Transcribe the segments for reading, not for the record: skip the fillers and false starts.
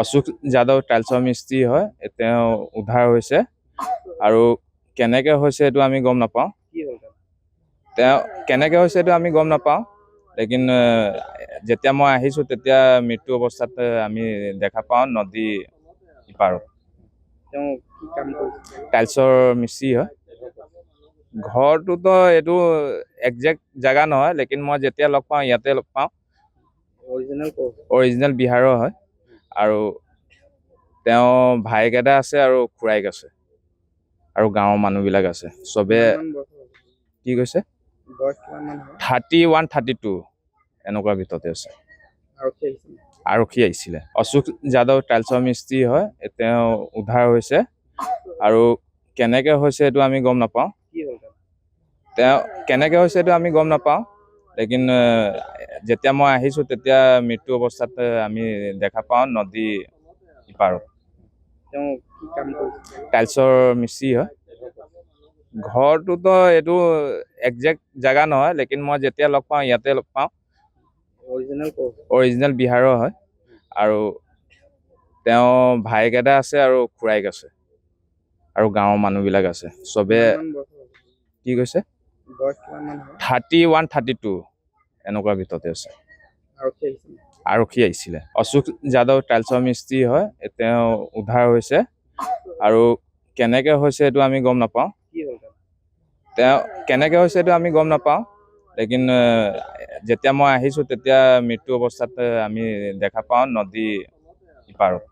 অশোক যাদৱ টাইলছৰ মিস্ত্ৰী হয়। তেওঁ উদ্ধাৰ হৈছে আৰু কেনেকৈ হৈছে এইটো আমি গম নাপাওঁ। তেওঁ কেনেকৈ হৈছে এইটো আমি গম নাপাওঁ। লেকিন যেতিয়া মই আহিছোঁ তেতিয়া মৃত্যু অৱস্থাত আমি দেখা পাওঁ নদী ইপাৰত। টাইলছৰ মিস্ত্ৰী হয়। ঘৰটোতো এইটো একজেক্ট জেগা নহয়, লেকিন মই যেতিয়া লগ পাওঁ ইয়াতে লগ পাওঁ। অৰিজিনেল বিহাৰৰ হয় আৰু তেওঁ ভাইক এটা আছে আৰু খুৰাইক আছে আৰু গাঁৱৰ মানুহবিলাক আছে। চবে কি কৈছে 31, 32 এনেকুৱা ভিতৰতে আছে। আৰক্ষী আহিছিলে। অশোক যাদৱ টাইলছৰ মিস্ত্ৰী হয়। তেওঁ উদ্ধাৰ হৈছে আৰু কেনেকৈ হৈছে এইটো আমি গম নাপাওঁ। তেওঁ কেনেকৈ হৈছে এইটো আমি গম নাপাওঁ। লেকিন যেতিয়া মই আহিছোঁ তেতিয়া মৃত্যু অৱস্থাত আমি দেখা পাওঁ নদী ইপাৰত। টাইলছৰ মিস্ত্ৰী হয়। ঘৰটোতো এইটো একজেক্ট জেগা নহয়, লেকিন মই যেতিয়া লগ পাওঁ ইয়াতে লগ পাওঁ। অৰিজিনেল বিহাৰৰ হয় আৰু তেওঁ ভাইক এটা আছে আৰু খুৰাইক আছে আৰু গাঁৱৰ মানুহবিলাক আছে। চবে কি কৈছে 31, 32 এনেকুৱা ভিতৰতে আছে। আৰক্ষী আহিছিলে। অশোক যাদৱ টাইলছৰ মিস্ত্ৰী হয়। তেওঁ উদ্ধাৰ হৈছে আৰু কেনেকৈ হৈছে এইটো আমি গম নাপাওঁ। তেওঁ কেনেকৈ হৈছে এইটো আমি গম নাপাওঁ। লেকিন যেতিয়া মই আহিছোঁ তেতিয়া মৃত্যু অৱস্থাত আমি দেখা পাওঁ নদী ইপাৰত।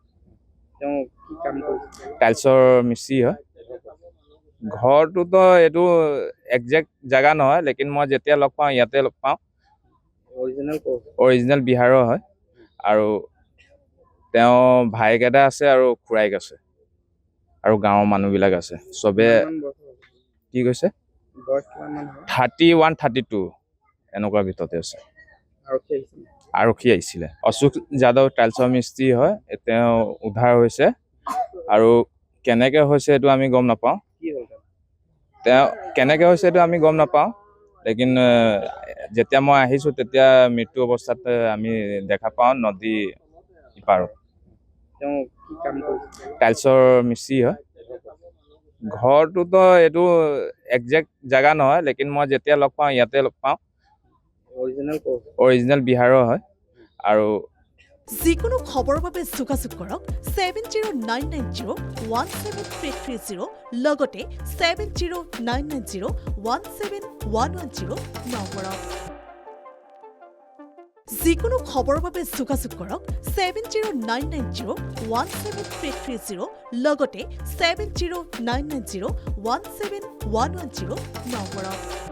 টাইলছৰ মিস্ত্ৰী হয়। ঘৰটোতো এইটো একজেক্ট জেগা নহয়, লেকিন মই যেতিয়া লগ পাওঁ ইয়াতে লগ পাওঁ। অৰিজিনেল বিহাৰৰ হয় আৰু তেওঁ ভাইক এটা আছে আৰু খুৰাইক আছে আৰু গাঁৱৰ মানুহবিলাক আছে। চবে কি কৈছে 31, 32 এনেকুৱা ভিতৰতে আছে। আৰক্ষী আহিছিলে। অশোক যাদৱ টাইলছৰ মিস্ত্ৰী হয়। তেওঁ উদ্ধাৰ হৈছে আৰু কেনেকৈ হৈছে এইটো আমি গম নাপাওঁ। তেওঁ কেনেকৈ হৈছে এইটো আমি গম নাপাওঁ। লেকিন যেতিয়া মই আহিছোঁ তেতিয়া মৃত্যু অৱস্থাত আমি দেখা পাওঁ নদী ইপাৰত। টাইলছৰ মিস্ত্ৰী হয়। ঘৰটোতো এইটো একজেক্ট জেগা নহয়, লেকিন মই যেতিয়া লগ পাওঁ ইয়াতে লগ পাওঁ। অৰিজিনেল বিহাৰৰ হয় আৰু যিকোনো খবৰৰ বাবে যোগাযোগ কৰক 7099017330 লগতে 7099017110 নম্বৰত। যিকোনো খবৰৰ বাবে যোগাযোগ কৰক 7099017330 লগতে 7099017110 নম্বৰত।